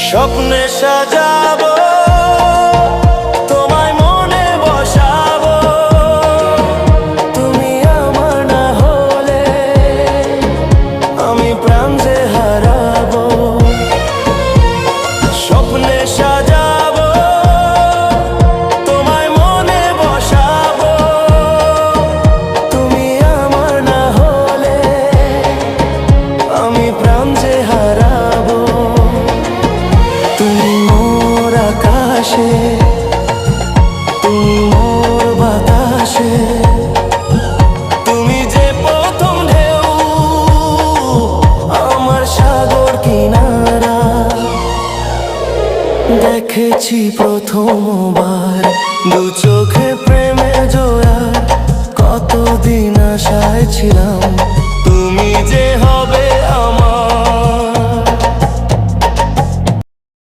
স্বপ্নে সাজাবো তোমায় মনে বসাবো, তুমি আমার না হলে আমি প্রাণ যে হারাবো। স্বপ্নে সাজাবো তোমায় মনে বসাবো, তুমি আমার না হলে আমি প্রাণ যে হারাবো। তুমি মোর আকাশে, তুমি মোর বাতাসে, তুমি যে প্রথম ঢেউ আমার সাগর কিনারা। দেখেছি প্রথমবার দু চোখে প্রেমের জোয়ার, কতদিন আশায় ছিলাম তুমি যে হবে আমার।